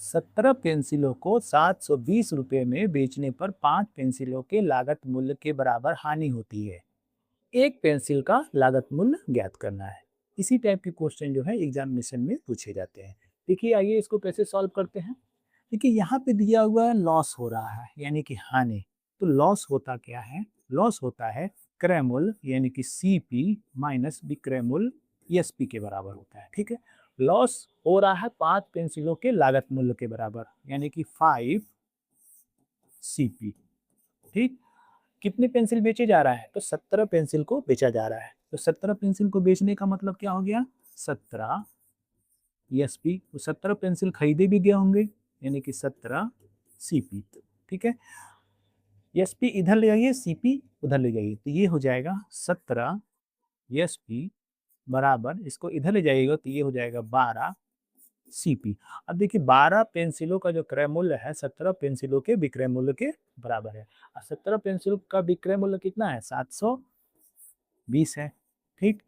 17 पेंसिलों को 720 रुपये में बेचने पर 5 पेंसिलों के लागत मूल्य के बराबर हानि होती है। एक पेंसिल का लागत मूल्य ज्ञात करना है। इसी टाइप के क्वेश्चन जो है एग्जामिनेशन में पूछे जाते हैं। देखिए आइए इसको कैसे सॉल्व करते हैं। देखिए यहाँ पे दिया हुआ है लॉस हो रहा है यानी कि हानि। तो लॉस होता क्या है? लॉस होता है क्रय मूल्य यानी कि सीपी माइनस विक्रय मूल्य एसपी के बराबर होता है। ठीक है, लॉस हो रहा है 5 पेंसिलों के लागत मूल्य के बराबर यानी कि 5 सीपी। ठीक, कितने पेंसिल बेचे जा रहा है? तो 17 पेंसिल को बेचा जा रहा है। तो 17 पेंसिल को बेचने का मतलब क्या हो गया? 17 एसपी। तो 17 पेंसिल खरीदे भी गए होंगे यानी कि 17 सीपी। ठीक है, एसपी इधर ले जाइए, सीपी उधर ले जाइए, तो ये हो जाएगा 17 एसपी बराबर, इसको इधर ले जाइएगा तो ये हो जाएगा 12 सीपी। अब देखिए 12 पेंसिलों का जो क्रय मूल्य है 17 पेंसिलों के विक्रय मूल्य के बराबर है। और 17 पेंसिलों का विक्रय मूल्य कितना है? 720 है। ठीक,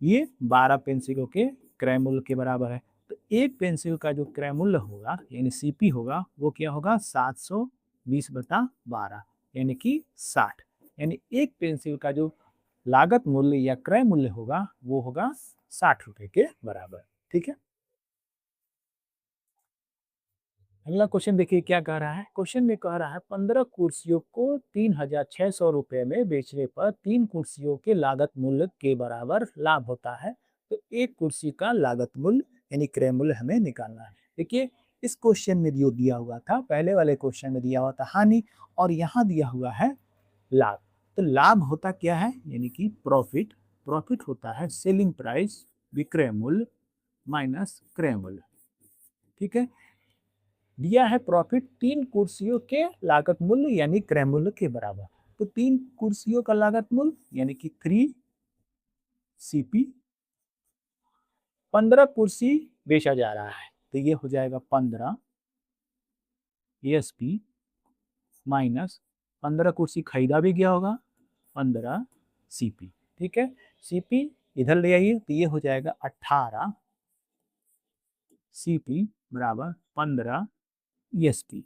ये 12 पेंसिलों के क्रय मूल्य के बराबर है। तो एक पेंसिल का जो क्रय मूल्य होगा यानी सीपी होगा वो क्या होगा? 720/12 यानी कि 60। यानी एक पेंसिल का जो लागत मूल्य या क्रय मूल्य होगा वो होगा 60 रुपए के बराबर। ठीक है, अगला क्वेश्चन देखिए क्या कह रहा है। क्वेश्चन में कह रहा है 15 कुर्सियों को 3600 रुपए में बेचने पर 3 कुर्सियों के लागत मूल्य के बराबर लाभ होता है। तो एक कुर्सी का लागत मूल्य यानी क्रय मूल्य हमें निकालना है। देखिए इस क्वेश्चन में जो दिया हुआ था, पहले वाले क्वेश्चन में दिया हुआ था हानि और यहाँ दिया हुआ है लाभ। तो लाभ होता क्या है? यानी कि प्रॉफिट। प्रॉफिट होता है सेलिंग प्राइस विक्रय मूल्य माइनस क्रय मूल्य। ठीक है, दिया है प्रॉफिट 3 कुर्सियों के लागत मूल्य यानी क्रय मूल्य के बराबर। तो 3 कुर्सियों का लागत मूल्य यानी कि 3 सीपी, 15 कुर्सी बेचा जा रहा है तो ये हो जाएगा 15 एसपी माइनस 15 कुर्सी खरीदा भी गया होगा 15 सीपी। ठीक है, सीपी इधर ले आइए तो ये हो जाएगा 18 सीपी बराबर 15 एसपी।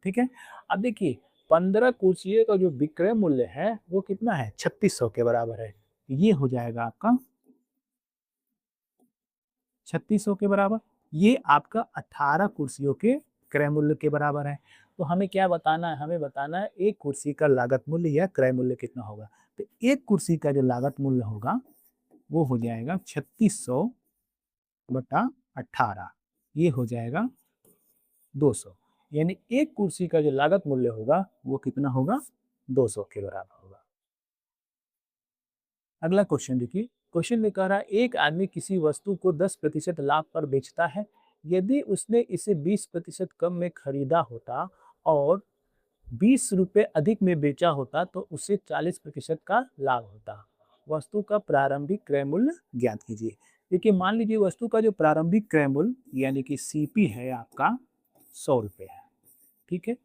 ठीक है, अब देखिए 15 कुर्सियों का जो विक्रय मूल्य है वो कितना है? 3600 के बराबर है। ये हो जाएगा आपका 3600 के बराबर। ये आपका 18 कुर्सियों के क्रय मूल्य के बराबर है। तो हमें क्या बताना है? हमें बताना है एक कुर्सी का लागत मूल्य या क्रय मूल्य कितना होगा। तो एक कुर्सी का जो लागत मूल्य होगा वो हो जाएगा 3600/18, ये हो जाएगा 200। यानी एक कुर्सी का जो लागत मूल्य होगा वो कितना होगा? 200 के बराबर होगा। अगला क्वेश्चन देखिए। क्वेश्चन में कह रहा है एक आदमी किसी वस्तु को 10% लाभ पर बेचता है। यदि उसने इसे 20% कम में खरीदा होता और 20 रुपये अधिक में बेचा होता तो उसे 40% का लाभ होता। वस्तु का प्रारंभिक क्रय मूल्य ज्ञात कीजिए। देखिए मान लीजिए वस्तु का जो प्रारंभिक क्रय मूल्य यानी कि सीपी है आपका 100 रुपये है। ठीक है,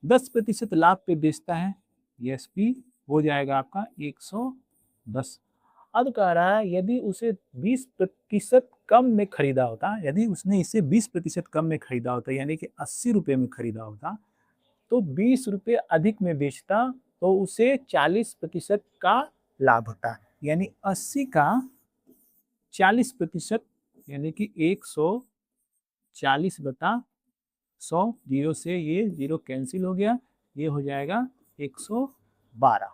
10% लाभ पे बेचता है, एसपी हो जाएगा आपका 110। अब कह रहा है यदि उसे 20% कम में खरीदा होता, यदि उसने इसे 20% कम में खरीदा होता यानी कि 80 रुपये में खरीदा होता तो 20 रुपये अधिक में बेचता तो उसे 40% का लाभ होता। यानी 80 का 40% यानी कि 140/100, जीरो से ये जीरो कैंसिल हो गया, ये हो जाएगा 112।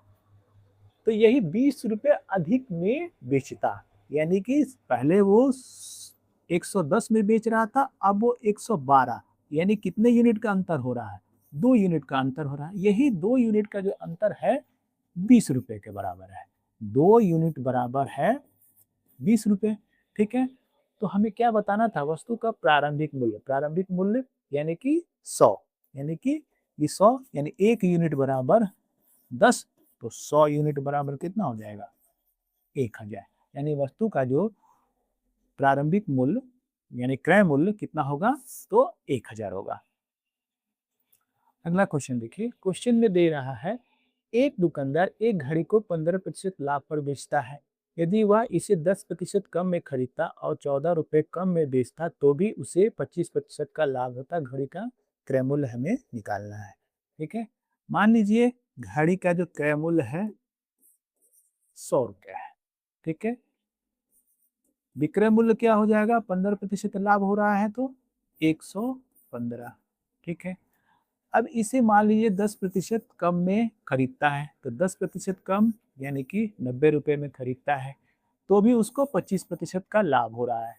तो यही 20 रुपये अधिक में बेचता यानी कि पहले वो 110 में बेच रहा था, अब वो 112। यानी कितने यूनिट का अंतर हो रहा है? 2 यूनिट का अंतर हो रहा है। यही 2 यूनिट का जो अंतर है 20 रुपये के बराबर है। 2 यूनिट बराबर है 20 रुपये। ठीक है, तो हमें क्या बताना था? वस्तु का प्रारंभिक मूल्य। प्रारंभिक मूल्य यानी कि 100, यानी कि ये 100 यानी 1 यूनिट बराबर 10, तो 100 यूनिट बराबर कितना हो जाएगा? 1000। यानी वस्तु का जो प्रारंभिक मूल्य यानी क्रय मूल्य कितना होगा? तो 1000 होगा। अगला क्वेश्चन देखिए। क्वेश्चन में दे रहा है एक दुकानदार एक घड़ी को 15% लाभ पर बेचता है। यदि वह इसे 10% कम में खरीदता और 14 रुपये कम में बेचता तो भी उसे 25% का लाभ होता। घड़ी का क्रय मूल्य हमें निकालना है। ठीक है, मान लीजिए घड़ी का जो क्रय मूल्य है 100 रुपया है। ठीक है, विक्रय मूल्य क्या हो जाएगा, 15% लाभ हो रहा है तो 115। ठीक है, अब इसे मान लीजिए 10% कम में खरीदता है तो 10% कम यानी कि 90 रुपये में खरीदता है तो भी उसको 25% का लाभ हो रहा है।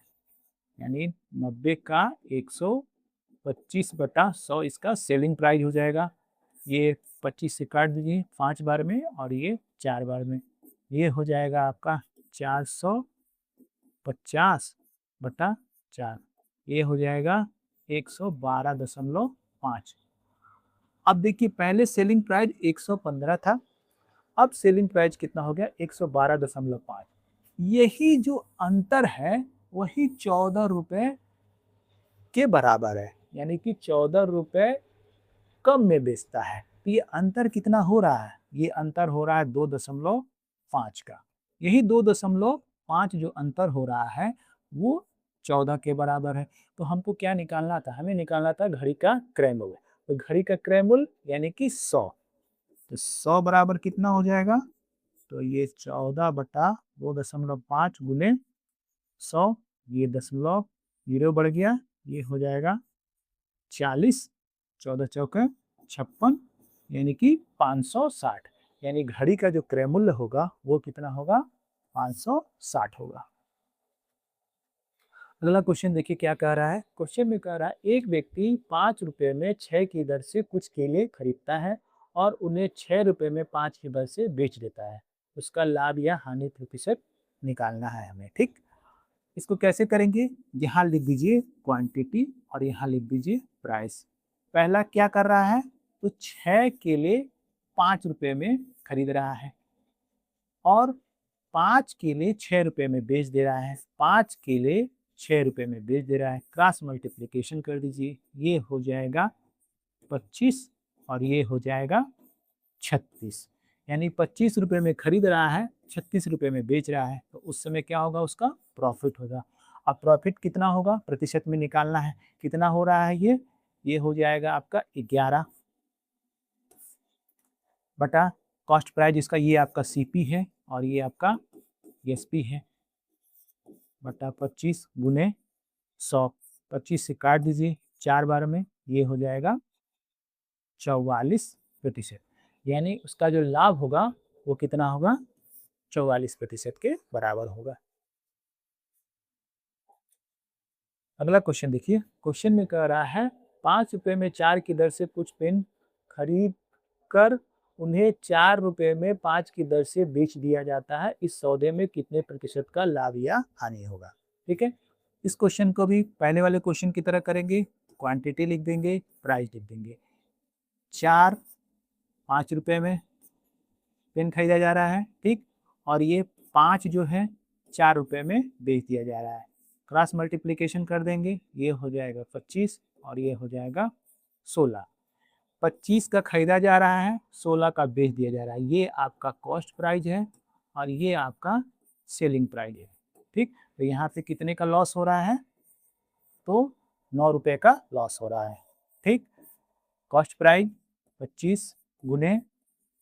यानी 90 का 125/100 इसका सेलिंग प्राइस हो जाएगा। ये 25 से काट दीजिए 5 बार में और ये 4 बार में, ये हो जाएगा आपका 450/4, ये हो जाएगा 112.5। अब देखिए पहले सेलिंग प्राइस 115 था, अब सेलिंग प्राइस कितना हो गया 112.5। यही जो अंतर है वही 14 रुपये के बराबर है, यानी कि 14 रुपये कम में बेचता है। तो ये अंतर कितना हो रहा है, ये अंतर हो रहा है 2.5 का। यही 2.5 जो अंतर हो रहा है वो 14 के बराबर है। तो हमको क्या निकालना था, हमें निकालना था घड़ी का क्रय मूल्य। तो घड़ी का क्रय मूल्य यानी कि 100, तो 100 बराबर कितना हो जाएगा, तो ये 14/2.5 गुने 100, ये दशमलव जीरो बढ़ गया, ये हो जाएगा 40, 14 चौके 56 यानी कि 560। यानी घड़ी का जो क्रय मूल्य होगा वो कितना होगा, 560 होगा। अगला क्वेश्चन देखिए क्या कह रहा है। क्वेश्चन में कह रहा है एक व्यक्ति 5 रुपये में 6 की दर से कुछ केले खरीदता है और उन्हें 6 रुपये में 5 की दर से बेच देता है। उसका लाभ या हानि प्रतिशत निकालना है हमें। ठीक, इसको कैसे करेंगे, यहाँ लिख दीजिए क्वांटिटी और यहाँ लिख दीजिए प्राइस। पहला क्या कर रहा है, तो 6 केले 5 रुपये में खरीद रहा है और 5 केले 6 रुपये में बेच दे रहा है। 5 केले 6 रुपये में बेच दे रहा है। क्रॉस मल्टीप्लिकेशन कर दीजिए, ये हो जाएगा 25 और ये हो जाएगा 36। यानी 25 रुपये में खरीद रहा है, 36 रुपये में बेच रहा है, तो उस समय क्या होगा, उसका प्रॉफिट होगा। अब प्रॉफिट कितना होगा, प्रतिशत में निकालना है। कितना हो रहा है ये हो जाएगा आपका 11 बटा कॉस्ट प्राइस, इसका ये आपका सीपी है और ये आपका एसपी है, बटा 25 गुने 100। 25 से काट दीजिए 4 बार में, ये हो जाएगा 44%। यानी उसका जो लाभ होगा वो कितना होगा, 44% के बराबर होगा। अगला क्वेश्चन देखिए। क्वेश्चन में कह रहा है 5 रुपये में 4 की दर से कुछ पेन खरीद कर उन्हें 4 रुपये में 5 की दर से बेच दिया जाता है। इस सौदे में कितने प्रतिशत का लाभ या हानि होगा। ठीक है, इस क्वेश्चन को भी पहले वाले क्वेश्चन की तरह करेंगे। क्वांटिटी लिख देंगे, प्राइस लिख देंगे। 4 5 रुपये में पेन खरीदा जा रहा है, ठीक, और ये 5 जो है 4 रुपये में बेच दिया जा रहा है। क्रॉस मल्टीप्लिकेशन कर देंगे, ये हो जाएगा 25 और ये हो जाएगा 16। 25 का खरीदा जा रहा है, 16 का बेच दिया जा रहा है। ये आपका कॉस्ट प्राइस है और ये आपका सेलिंग प्राइस है। ठीक, तो यहाँ से कितने का लॉस हो रहा है, तो 9 रुपये का लॉस हो रहा है। ठीक, कॉस्ट प्राइस 25 गुने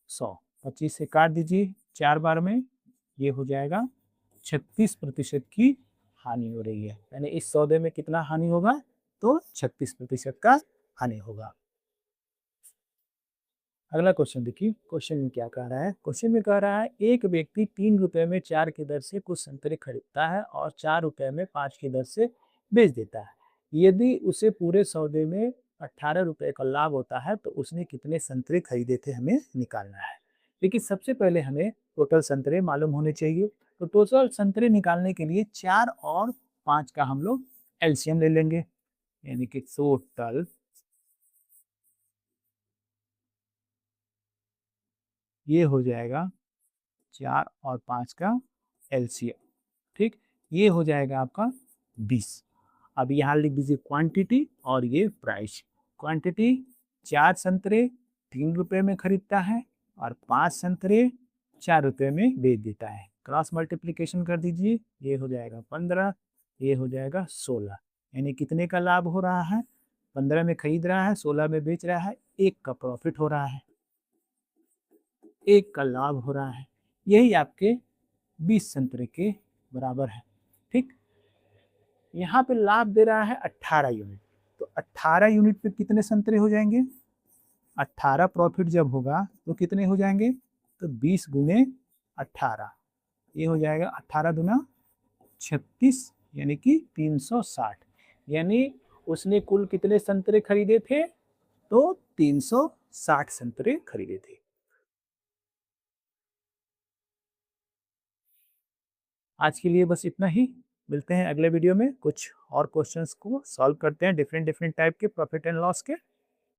100, 25 से काट दीजिए 4 बार में, ये हो जाएगा 36% की हानि हो रही है। यानी इस सौदे में कितना हानि होगा, तो 36% का हानि होगा। अगला क्वेश्चन देखिए। क्वेश्चन में क्या कह रहा है। क्वेश्चन में कह रहा है एक व्यक्ति 3 रुपये में 4 की दर से कुछ संतरे खरीदता है और 4 रुपये में 5 की दर से बेच देता है। यदि उसे पूरे सौदे में 18 रुपये का लाभ होता है तो उसने कितने संतरे खरीदे थे, हमें निकालना है। लेकिन सबसे पहले हमें टोटल संतरे मालूम होने चाहिए। तो टोटल संतरे निकालने के लिए 4 और 5 का हम लोग एलसीएम ले लेंगे, यानी कि टोटल ये हो जाएगा 4 और 5 का एलसीएम। ठीक, ये हो जाएगा आपका 20। अब यहाँ लिख दीजिए क्वांटिटी और ये प्राइस। क्वांटिटी 4 संतरे 3 रुपये में खरीदता है और 5 संतरे 4 रुपये में बेच देता है। क्रॉस मल्टीप्लिकेशन कर दीजिए, ये हो जाएगा 15, ये हो जाएगा 16। यानी कितने का लाभ हो रहा है? 15 में खरीद रहा है, 16 में बेच रहा है, 1 का प्रॉफिट हो रहा है, 1 का लाभ हो रहा है। यही आपके 20 संतरे के बराबर है। ठीक, यहाँ पे लाभ दे रहा है 18 यूनिट, तो 18 यूनिट पे कितने संतरे हो जाएंगे? 18 प्रॉफिट जब होगा तो कितने हो जाएंगे? तो 20 गुने 18, ये हो जाएगा 18 दुना 36, यानी कि 360। यानी उसने कुल कितने संतरे खरीदे थे? तो 360 संतरे खरीदे थे। आज के लिए बस इतना ही। मिलते हैं अगले वीडियो में, कुछ और क्वेश्चंस को सॉल्व करते हैं, डिफरेंट डिफरेंट टाइप के प्रॉफिट एंड लॉस के।